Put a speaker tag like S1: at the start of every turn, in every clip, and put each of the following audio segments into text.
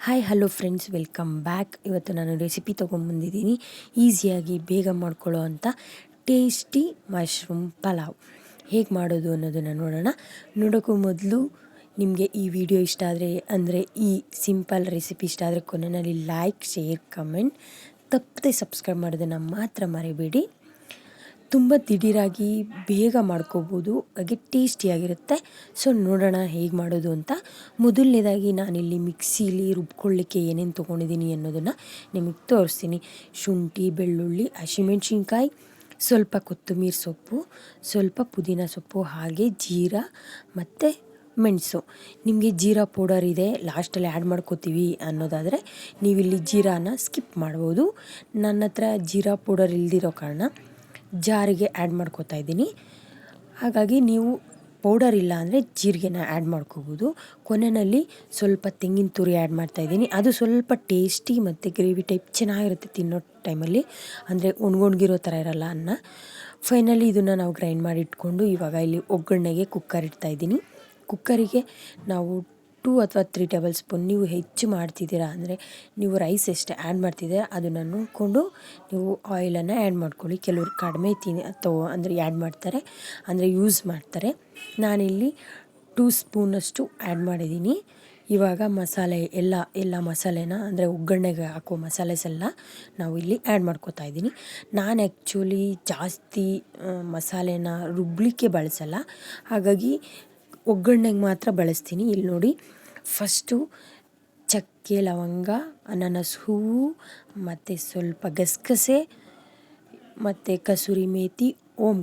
S1: Hi hello friends, welcome back. ಇವತ್ತು ನಾನು recipe ತೊಗೊಂಬಂದಿದ್ದೀನಿ. ಈಸಿಯಾಗಿ ಬೇಗ ಮಾಡ್ಕೊಳ್ಳೋ ಅಂಥ ಟೇಸ್ಟಿ ಮಶ್ರೂಮ್ ಪಲಾವ್ ಹೇಗೆ ಮಾಡೋದು ಅನ್ನೋದನ್ನು ನೋಡೋಕ್ಕೂ ಮೊದಲು ನಿಮಗೆ ಈ ವಿಡಿಯೋ ಇಷ್ಟ ಆದರೆ ಅಂದರೆ ಈ ಸಿಂಪಲ್ ರೆಸಿಪಿ ಇಷ್ಟ ಆದರೆ ಕೊನೆಯಲ್ಲಿ ಲೈಕ್, ಶೇರ್, ಕಮೆಂಟ್ ತಪ್ಪದೆ ಸಬ್ಸ್ಕ್ರೈಬ್ ಮಾಡೋದನ್ನು ಮಾತ್ರ ಮರಿಬೇಡಿ. ತುಂಬ ದಿಢೀರಾಗಿ ಬೇಗ ಮಾಡ್ಕೋಬೋದು, ಹಾಗೆ ಟೇಸ್ಟಿಯಾಗಿರುತ್ತೆ. ಸೊ ನೋಡೋಣ ಹೇಗೆ ಮಾಡೋದು ಅಂತ. ಮೊದಲನೇದಾಗಿ ನಾನಿಲ್ಲಿ ಮಿಕ್ಸಿಲಿ ರುಬ್ಕೊಳ್ಳಿಕ್ಕೆ ಏನೇನು ತೊಗೊಂಡಿದ್ದೀನಿ ಅನ್ನೋದನ್ನು ನಿಮಗೆ ತೋರಿಸ್ತೀನಿ. ಶುಂಠಿ, ಬೆಳ್ಳುಳ್ಳಿ, ಹಸಿಮೆಣ್ಸಿನ್ಕಾಯಿ, ಸ್ವಲ್ಪ ಕೊತ್ತಂಬರಿ ಸೊಪ್ಪು, ಸ್ವಲ್ಪ ಪುದೀನ ಸೊಪ್ಪು, ಹಾಗೆ ಜೀರಾ ಮತ್ತು ಮೆಣಸು. ನಿಮಗೆ ಜೀರಾ ಪೌಡರ್ ಇದೆ, ಲಾಸ್ಟಲ್ಲಿ ಆ್ಯಡ್ ಮಾಡ್ಕೋತೀವಿ ಅನ್ನೋದಾದರೆ ನೀವಿಲ್ಲಿ ಜೀರಾನ ಸ್ಕಿಪ್ ಮಾಡ್ಬೋದು. ನನ್ನ ಹತ್ರ ಜೀರಾ ಪೌಡರ್ ಇಲ್ದಿರೋ ಕಾರಣ ಜಾರಿಗೆ ಆ್ಯಡ್ ಮಾಡ್ಕೋತಾ ಇದ್ದೀನಿ. ಹಾಗಾಗಿ ನೀವು ಪೌಡರ್ ಇಲ್ಲ ಅಂದರೆ ಜೀರಿಗೆನ ಆ್ಯಡ್ ಮಾಡ್ಕೋಬೋದು. ಕೊನೆಯಲ್ಲಿ ಸ್ವಲ್ಪ ತೆಂಗಿನ ತುರಿ ಆ್ಯಡ್ ಮಾಡ್ತಾಯಿದ್ದೀನಿ. ಅದು ಸ್ವಲ್ಪ ಟೇಸ್ಟಿ ಮತ್ತು ಗ್ರೇವಿ ಟೈಪ್ ಚೆನ್ನಾಗಿರುತ್ತೆ ತಿನ್ನೋ ಟೈಮಲ್ಲಿ, ಅಂದರೆ ಒಣಗಿರೋ ಥರ ಇರಲ್ಲ ಅನ್ನ. ಫೈನಲಿ ಇದನ್ನು ನಾವು ಗ್ರೈಂಡ್ ಮಾಡಿ ಇಟ್ಕೊಂಡು ಇವಾಗ ಇಲ್ಲಿ ಒಗ್ಗರಣೆಗೆ ಕುಕ್ಕರ್ ಇಡ್ತಾಯಿದ್ದೀನಿ. ಕುಕ್ಕರಿಗೆ ನಾವು 2 ಅಥವಾ 3 ಟೇಬಲ್ ಸ್ಪೂನ್, ನೀವು ಹೆಚ್ಚು ಮಾಡ್ತಿದ್ದೀರಾ ಅಂದರೆ ನೀವು ರೈಸ್ ಎಷ್ಟು ಆ್ಯಡ್ ಮಾಡ್ತಿದ್ದೀರಾ ಅದನ್ನು ನೋಡಿಕೊಂಡು ನೀವು ಆಯಿಲನ್ನು ಆ್ಯಡ್ ಮಾಡ್ಕೊಳ್ಳಿ. ಕೆಲವರು ಕಡಿಮೆ ಅಥವಾ ಅಂದರೆ ಆ್ಯಡ್ ಮಾಡ್ತಾರೆ, ಅಂದರೆ ಯೂಸ್ ಮಾಡ್ತಾರೆ. ನಾನಿಲ್ಲಿ 2 ಸ್ಪೂನಷ್ಟು ಆ್ಯಡ್ ಮಾಡಿದ್ದೀನಿ. ಇವಾಗ ಮಸಾಲೆ ಎಲ್ಲ ಮಸಾಲೆನ ಅಂದರೆ ಒಗ್ಗರಣೆಗೆ ಹಾಕೋ ಮಸಾಲೆಸ್ ಎಲ್ಲ ನಾವು ಇಲ್ಲಿ ಆ್ಯಡ್ ಮಾಡ್ಕೋತಾ ಇದ್ದೀನಿ. ನಾನು ಆ್ಯಕ್ಚುಲಿ ಜಾಸ್ತಿ ಮಸಾಲೆನ ರುಬ್ಲಿಕ್ಕೆ ಬಳಸಲ್ಲ, ಹಾಗಾಗಿ ಒಗ್ಗರಣೆಗೆ ಮಾತ್ರ ಬಳಸ್ತೀನಿ. ಇಲ್ಲಿ ನೋಡಿ, ಫಸ್ಟು ಚಕ್ಕೆ, ಲವಂಗ, ಅನಾನಸ್ ಹೂವು ಮತ್ತು ಸ್ವಲ್ಪ ಗಸಗಸೆ ಮತ್ತು ಕಸೂರಿ ಮೇಥಿ,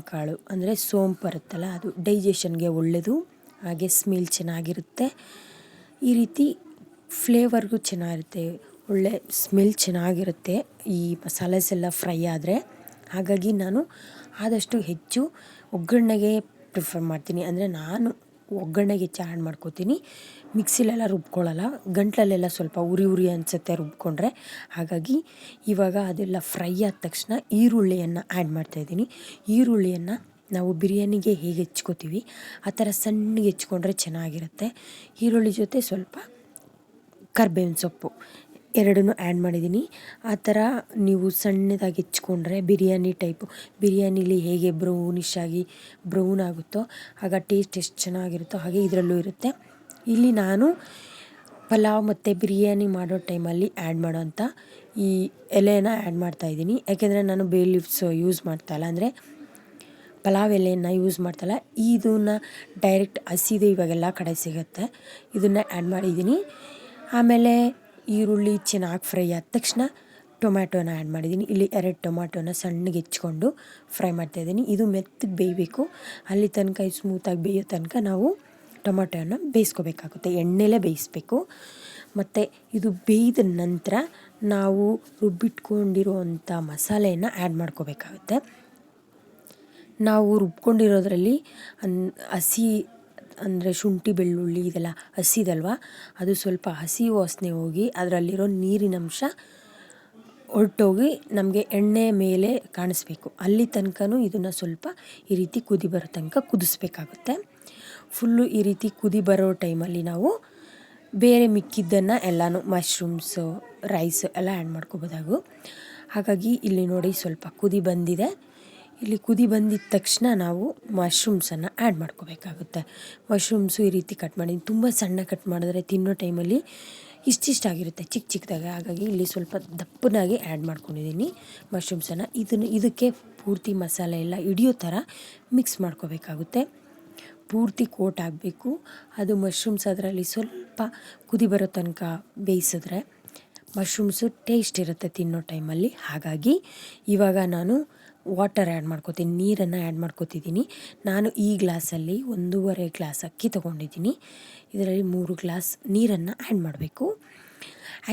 S1: ಕಾಳು ಅಂದರೆ ಸೋಂಪು ಬರುತ್ತಲ್ಲ, ಅದು ಡೈಜೆಷನ್ಗೆ ಒಳ್ಳೆಯದು, ಹಾಗೆ ಸ್ಮೆಲ್ ಚೆನ್ನಾಗಿರುತ್ತೆ. ಈ ರೀತಿ ಫ್ಲೇವರ್ಗೂ ಚೆನ್ನಾಗಿರುತ್ತೆ, ಒಳ್ಳೆ ಸ್ಮೆಲ್ ಚೆನ್ನಾಗಿರುತ್ತೆ ಈ ಮಸಾಲೆಸ್ ಎಲ್ಲ ಫ್ರೈ ಆದರೆ. ಹಾಗಾಗಿ ನಾನು ಆದಷ್ಟು ಹೆಚ್ಚು ಒಗ್ಗರಣೆಗೆ ಪ್ರಿಫರ್ ಮಾಡ್ತೀನಿ. ಅಂದರೆ ನಾನು ಒಗ್ಗರಣೆಗೆ ಹೆಚ್ಚು ಆ್ಯಡ್ ಮಾಡ್ಕೋತೀನಿ, ಮಿಕ್ಸಿಲೆಲ್ಲ ರುಬ್ಕೊಳ್ಳಲ್ಲ. ಗಂಟ್ಲಲ್ಲೆಲ್ಲ ಸ್ವಲ್ಪ ಉರಿ ಅನಿಸುತ್ತೆ ರುಬ್ಕೊಂಡ್ರೆ. ಹಾಗಾಗಿ ಇವಾಗ ಅದೆಲ್ಲ ಫ್ರೈ ಆದ ತಕ್ಷಣ ಈರುಳ್ಳಿಯನ್ನು ಆ್ಯಡ್ ಮಾಡ್ತಾಯಿದ್ದೀನಿ. ಈರುಳ್ಳಿಯನ್ನು ನಾವು ಬಿರಿಯಾನಿಗೆ ಹೇಗೆ ಹೆಚ್ಕೋತೀವಿ ಆ ಥರ ಸಣ್ಣಗೆ ಹೆಚ್ಕೊಂಡ್ರೆ ಚೆನ್ನಾಗಿರುತ್ತೆ. ಈರುಳ್ಳಿ ಜೊತೆ ಸ್ವಲ್ಪ ಕರ್ಬೇವಿನ ಸೊಪ್ಪು ಎರಡನ್ನೂ ಆ್ಯಡ್ ಮಾಡಿದ್ದೀನಿ. ಆ ಥರ ನೀವು ಸಣ್ಣದಾಗಿ ಹೆಚ್ಕೊಂಡ್ರೆ ಬಿರಿಯಾನಿ ಟೈಪು, ಬಿರಿಯಾನಿಲಿ ಹೇಗೆ ಬ್ರೌನ್ ಆಗುತ್ತೋ ಆಗ ಟೇಸ್ಟ್ ಎಷ್ಟು ಚೆನ್ನಾಗಿರುತ್ತೋ ಹಾಗೆ ಇದರಲ್ಲೂ ಇರುತ್ತೆ. ಇಲ್ಲಿ ನಾನು ಪಲಾವ್ ಮತ್ತು ಬಿರಿಯಾನಿ ಮಾಡೋ ಟೈಮಲ್ಲಿ ಆ್ಯಡ್ ಮಾಡೋಂಥ ಈ ಎಲೆನ ಆ್ಯಡ್ ಮಾಡ್ತಾಯಿದ್ದೀನಿ. ಯಾಕೆಂದರೆ ನಾನು ಬೇ ಲೀವ್ಸ್ ಯೂಸ್ ಮಾಡ್ತಾಯಿಲ್ಲ, ಅಂದರೆ ಪಲಾವ್ ಎಲೆಯನ್ನು ಯೂಸ್ ಮಾಡ್ತಾಯಿಲ್ಲ. ಇದನ್ನು ಡೈರೆಕ್ಟ್ ಹಸಿದು ಇವಾಗೆಲ್ಲ ಕಡೆ ಸಿಗುತ್ತೆ, ಇದನ್ನು ಆ್ಯಡ್ ಮಾಡಿದ್ದೀನಿ. ಆಮೇಲೆ ಈರುಳ್ಳಿ ಚೆನ್ನಾಗಿ ಫ್ರೈ ಆದ ತಕ್ಷಣ ಟೊಮ್ಯಾಟೋನ ಆ್ಯಡ್ ಮಾಡಿದ್ದೀನಿ. ಇಲ್ಲಿ 2 ಟೊಮ್ಯಾಟೋನ ಸಣ್ಣಗೆ ಹೆಚ್ಕೊಂಡು ಫ್ರೈ ಮಾಡ್ತಾಯಿದ್ದೀನಿ. ಇದು ಮೆತ್ತಗೆ ಬೇಯಬೇಕು, ಅಲ್ಲಿ ತನಕ ಸ್ಮೂತಾಗಿ ಬೇಯೋ ತನಕ ನಾವು ಟೊಮ್ಯಾಟೋನ ಬೇಯಿಸ್ಕೋಬೇಕಾಗುತ್ತೆ, ಎಣ್ಣೆಲೇ ಬೇಯಿಸ್ಬೇಕು. ಮತ್ತು ಇದು ಬೇಯ್ದ ನಂತರ ನಾವು ರುಬ್ಬಿಟ್ಕೊಂಡಿರೋವಂಥ ಮಸಾಲೆಯನ್ನು ಆ್ಯಡ್ ಮಾಡ್ಕೋಬೇಕಾಗುತ್ತೆ. ನಾವು ರುಬ್ಕೊಂಡಿರೋದ್ರಲ್ಲಿ ಹಸಿ ಅಂದರೆ ಶುಂಠಿ, ಬೆಳ್ಳುಳ್ಳಿ ಇದೆಲ್ಲ ಹಸಿದಲ್ವ, ಅದು ಸ್ವಲ್ಪ ಹಸಿ ವಾಸನೆ ಹೋಗಿ ಅದರಲ್ಲಿರೋ ನೀರಿನಂಶ ಹೊರಟೋಗಿ ನಮಗೆ ಎಣ್ಣೆ ಮೇಲೆ ಕಾಣಿಸ್ಬೇಕು. ಅಲ್ಲಿ ತನಕನೂ ಇದನ್ನು ಸ್ವಲ್ಪ ಈ ರೀತಿ ಕುದಿ ಬರೋ ತನಕ ಕುದಿಸ್ಬೇಕಾಗುತ್ತೆ. ಫುಲ್ಲು ಈ ರೀತಿ ಕುದಿ ಬರೋ ಟೈಮಲ್ಲಿ ನಾವು ಬೇರೆ ಮಿಕ್ಕಿದ್ದನ್ನು ಎಲ್ಲನೂ ಮಶ್ರೂಮ್ಸು, ರೈಸ್ ಎಲ್ಲ ಆ್ಯಡ್ ಮಾಡ್ಕೋಬೋದಾಗು. ಹಾಗಾಗಿ ಇಲ್ಲಿ ನೋಡಿ ಸ್ವಲ್ಪ ಕುದಿ ಬಂದಿದೆ. ಇಲ್ಲಿ ಕುದಿ ಬಂದಿದ್ದ ತಕ್ಷಣ ನಾವು ಮಶ್ರೂಮ್ಸನ್ನು ಆ್ಯಡ್ ಮಾಡ್ಕೋಬೇಕಾಗುತ್ತೆ. ಮಶ್ರೂಮ್ಸು ಈ ರೀತಿ ಕಟ್ ಮಾಡಿ, ತುಂಬ ಸಣ್ಣ ಕಟ್ ಮಾಡಿದ್ರೆ ತಿನ್ನೋ ಟೈಮಲ್ಲಿ ಇಷ್ಟಿಷ್ಟಾಗಿರುತ್ತೆ ಚಿಕ್ಕದಾಗಿ. ಹಾಗಾಗಿ ಇಲ್ಲಿ ಸ್ವಲ್ಪ ದಪ್ಪನಾಗಿ ಆ್ಯಡ್ ಮಾಡ್ಕೊಂಡಿದ್ದೀನಿ ಮಶ್ರೂಮ್ಸನ್ನು. ಇದಕ್ಕೆ ಪೂರ್ತಿ ಮಸಾಲೆ ಎಲ್ಲ ಹಿಡಿಯೋ ಥರ ಮಿಕ್ಸ್ ಮಾಡ್ಕೋಬೇಕಾಗುತ್ತೆ. ಪೂರ್ತಿ ಕೋಟ್ ಆಗಬೇಕು ಅದು ಮಶ್ರೂಮ್ಸ್. ಅದರಲ್ಲಿ ಸ್ವಲ್ಪ ಕುದಿ ಬರೋ ತನಕ ಬೇಯಿಸಿದ್ರೆ ಮಶ್ರೂಮ್ಸು ಟೇಸ್ಟ್ ಇರುತ್ತೆ ತಿನ್ನೋ ಟೈಮಲ್ಲಿ. ಹಾಗಾಗಿ ಇವಾಗ ನಾನು ವಾಟರ್ ಆ್ಯಡ್ ಮಾಡ್ಕೋತೀನಿ, ನೀರನ್ನು ಆ್ಯಡ್ ಮಾಡ್ಕೋತಿದ್ದೀನಿ. ನಾನು ಈ ಗ್ಲಾಸಲ್ಲಿ 1.5 ಗ್ಲಾಸ್ ಅಕ್ಕಿ ತೊಗೊಂಡಿದ್ದೀನಿ. ಇದರಲ್ಲಿ 3 ಗ್ಲಾಸ್ ನೀರನ್ನು ಆ್ಯಡ್ ಮಾಡಬೇಕು.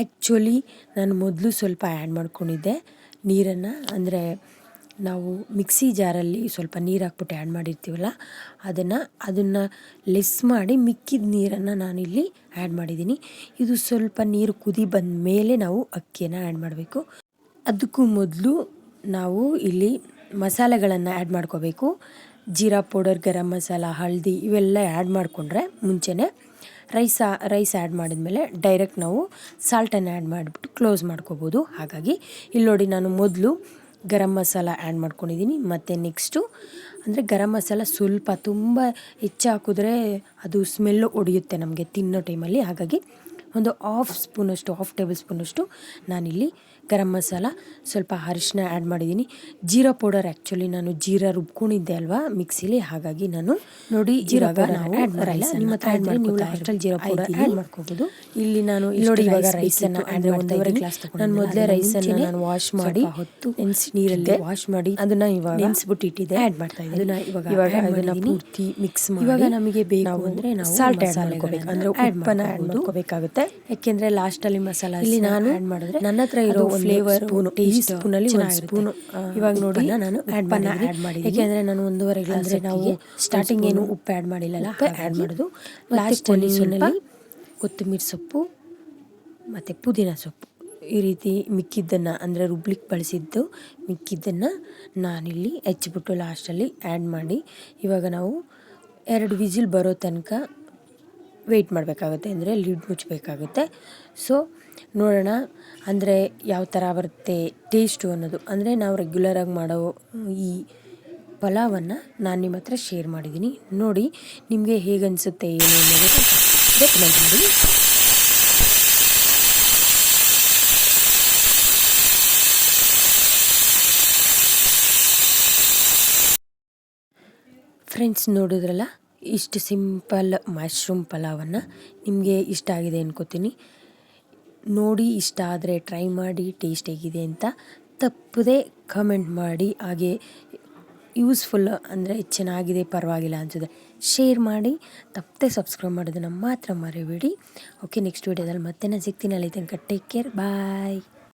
S1: ಆ್ಯಕ್ಚುಲಿ ನಾನು ಮೊದಲು ಸ್ವಲ್ಪ ಆ್ಯಡ್ ಮಾಡ್ಕೊಂಡಿದ್ದೆ ನೀರನ್ನು, ಅಂದರೆ ನಾವು ಮಿಕ್ಸಿ ಜಾರಲ್ಲಿ ಸ್ವಲ್ಪ ನೀರು ಹಾಕ್ಬಿಟ್ಟು ಆ್ಯಡ್ ಮಾಡಿರ್ತೀವಲ್ಲ, ಅದನ್ನು ಲೆಸ್ ಮಾಡಿ ಮಿಕ್ಕಿದ ನೀರನ್ನು ನಾನಿಲ್ಲಿ ಆ್ಯಡ್ ಮಾಡಿದ್ದೀನಿ. ಇದು ಸ್ವಲ್ಪ ನೀರು ಕುದಿ ಬಂದ ಮೇಲೆ ನಾವು ಅಕ್ಕಿಯನ್ನು ಆ್ಯಡ್ ಮಾಡಬೇಕು. ಅದಕ್ಕೂ ಮೊದಲು ನಾವು ಇಲ್ಲಿ ಮಸಾಲೆಗಳನ್ನು ಆ್ಯಡ್ ಮಾಡ್ಕೋಬೇಕು. ಜೀರಾ ಪೌಡರ್, ಗರಂ ಮಸಾಲ, ಹಳದಿ ಇವೆಲ್ಲ ಆ್ಯಡ್ ಮಾಡಿಕೊಂಡ್ರೆ ಮುಂಚೆನೇ ರೈಸ್ ಆ್ಯಡ್ ಮಾಡಿದ್ಮೇಲೆ ಡೈರೆಕ್ಟ್ ನಾವು ಸಾಲ್ಟನ್ನು ಆ್ಯಡ್ ಮಾಡಿಬಿಟ್ಟು ಕ್ಲೋಸ್ ಮಾಡ್ಕೋಬೋದು. ಹಾಗಾಗಿ ಇಲ್ಲಿ ನೋಡಿ ನಾನು ಮೊದಲು ಗರಂ ಮಸಾಲ ಆ್ಯಡ್ ಮಾಡ್ಕೊಂಡಿದ್ದೀನಿ. ಮತ್ತು ನೆಕ್ಸ್ಟು ಅಂದರೆ ಗರಂ ಮಸಾಲ ಸ್ವಲ್ಪ ತುಂಬ ಹೆಚ್ಚು ಹಾಕಿದ್ರೆ ಅದು ಸ್ಮೆಲ್ಲು ಹೊಡೆಯುತ್ತೆ ನಮಗೆ ತಿನ್ನೋ ಟೈಮಲ್ಲಿ. ಹಾಗಾಗಿ ಒಂದು ಹಾಫ್ ಟೇಬಲ್ ಸ್ಪೂನಷ್ಟು ನಾನಿಲ್ಲಿ ಗರಂ ಮಸಾಲ, ಸ್ವಲ್ಪ ಅರಿಶಿನ ಆ್ಯಡ್ ಮಾಡಿದ್ದೀನಿ. ಜೀರಾ ಪೌಡರ್ ಆ್ಯಕ್ಚುಲಿ ನಾನು ಜೀರಾ ರುಬ್ಕೊಂಡಿದ್ದೆ ಅಲ್ವಾ ಮಿಕ್ಸಿಲಿ, ಹಾಗಾಗಿ ನಾನು ನೋಡಿ ಇವಾಗ ನಾವು ರೈಸ್ ನಿಮ್ಮ ಹತ್ರ ಇದ್ದರೆ ನೀವು ಲಾಸ್ಟಲ್ಲಿ ಜೀರಾ ಪೌಡರ್ ಆ್ಯಡ್ ಮಾಡ್ಕೋಬೋದು. ಇಲ್ಲಿ ನಾನು ನೋಡಿ ಇವಾಗ ರೈಸನ್ನು ಆ್ಯಡ್ ಮಾಡ್ತಾ ಗ್ಲಾಸ್ ನಾನು ಮೊದಲೇ ರೈಸನ್ನು ನಾನು ವಾಶ್ ಮಾಡಿ ಹೊತ್ತು ನೀರಲ್ಲಿ ವಾಶ್ ಮಾಡಿ ಅದನ್ನು ಇವಾಗ ನೆನೆಸ್ಬಿಟ್ಟು ಇಟ್ಟಿದ್ದೆ, ಆ್ಯಡ್ ಮಾಡ್ತಾ ಇದ್ದೀನಿ. ಅದನ್ನು ಇದನ್ನು ಪೂರ್ತಿ ಮಿಕ್ಸ್ ಮಾಡಿ ಇವಾಗ ನಮಗೆ ಬೇಕು ಅಂದರೆ ನಾವು ಸಾಲ್ಟ್ ಆ್ಯಡ್ ಮಾಡ್ಕೋಬೇಕು, ಅಂದರೆ ಉಪ್ಪನ್ನು ಆ್ಯಡ್ ಮಾಡ್ಕೋಬೇಕಾಗುತ್ತೆ. ಯಾಕೆಂದರೆ ಲಾಸ್ಟಲ್ಲಿ ಮಸಾಲ ಇಲ್ಲಿ ನಾನು ಆ್ಯಡ್ ಮಾಡಿದ್ರೆ ನನ್ನ ಹತ್ರ ಇರೋ ಫ್ಲೇವರ್ ಸ್ಪೂನಲ್ಲಿ ಒಂದು ಸ್ಪೂನು ಇವಾಗ ನೋಡಿ ನಾನು ಆ್ಯಡ್ ಮಾಡಿ, ಯಾಕೆಂದರೆ ನಾನು 1.5 ಗ್ಲಾಸ್ ನಾವು ಸ್ಟಾರ್ಟಿಂಗ್ ಏನು ಉಪ್ಪು ಆ್ಯಡ್ ಮಾಡಿಲ್ಲಲ್ಲ, ಆ್ಯಡ್ ಮಾಡೋದು ಲಾಸ್ಟಲ್ಲಿ. ಕೊತ್ತಂಬರಿ ಸೊಪ್ಪು ಮತ್ತು ಪುದೀನ ಸೊಪ್ಪು ಈ ರೀತಿ ಮಿಕ್ಕಿದ್ದನ್ನು ಅಂದರೆ ರುಬ್ಲಿಕ್ಕೆ ಬಳಸಿದ್ದು ಮಿಕ್ಕಿದ್ದನ್ನು ನಾನಿಲ್ಲಿ ಹೆಚ್ಚಿಬಿಟ್ಟು ಲಾಸ್ಟಲ್ಲಿ ಆ್ಯಡ್ ಮಾಡಿ ಇವಾಗ ನಾವು 2 ವಿಸಿಲ್ ಬರೋ ತನಕ ವೆಯ್ಟ್ ಮಾಡಬೇಕಾಗುತ್ತೆ, ಅಂದರೆ ಲಿಡ್ ಮುಚ್ಚಬೇಕಾಗುತ್ತೆ. ಸೊ ನೋಡೋಣ ಅಂದರೆ ಯಾವ ಥರ ಬರುತ್ತೆ ಟೇಸ್ಟು ಅನ್ನೋದು. ಅಂದರೆ ನಾವು ರೆಗ್ಯುಲರಾಗಿ ಮಾಡೋ ಈ ಪಲಾವನ್ನು ನಾನು ನಿಮ್ಮ ಹತ್ರ ಶೇರ್ ಮಾಡಿದ್ದೀನಿ. ನೋಡಿ ನಿಮಗೆ ಹೇಗೆ ಅನಿಸುತ್ತೆ ಏನು ಅನ್ನೋದು ರೆಕಮೆಂಡ್ ಮಾಡಿ. ಫ್ರೆಂಡ್ಸ್ ನೋಡಿದ್ರಲ್ಲ, ಇಷ್ಟು ಸಿಂಪಲ್ ಮಶ್ರೂಮ್ ಪಲಾವನ್ನು ನಿಮಗೆ ಇಷ್ಟ ಆಗಿದೆ ಅನ್ಕೋತೀನಿ. ನೋಡಿ ಇಷ್ಟ ಆದರೆ ಟ್ರೈ ಮಾಡಿ ಟೇಸ್ಟ್ ಹೇಗಿದೆ ಅಂತ ತಪ್ಪದೆ ಕಮೆಂಟ್ ಮಾಡಿ. ಹಾಗೆ ಯೂಸ್ಫುಲ್ ಅಂದರೆ ಚೆನ್ನಾಗಿದೆ ಪರವಾಗಿಲ್ಲ ಅನಿಸಿದ್ರೆ ಶೇರ್ ಮಾಡಿ. ತಪ್ಪದೆ ಸಬ್ಸ್ಕ್ರೈಬ್ ಮಾಡೋದನ್ನು ಮಾತ್ರ ಮರಿಬೇಡಿ. ಓಕೆ, ನೆಕ್ಸ್ಟ್ ವೀಡಿಯೋದಲ್ಲಿ ಮತ್ತೆ ನಾನು ಸಿಗ್ತೀನಿ. ಅಲ್ಲಿ ತನಕ ಟೇಕ್ ಕೇರ್, ಬಾಯ್.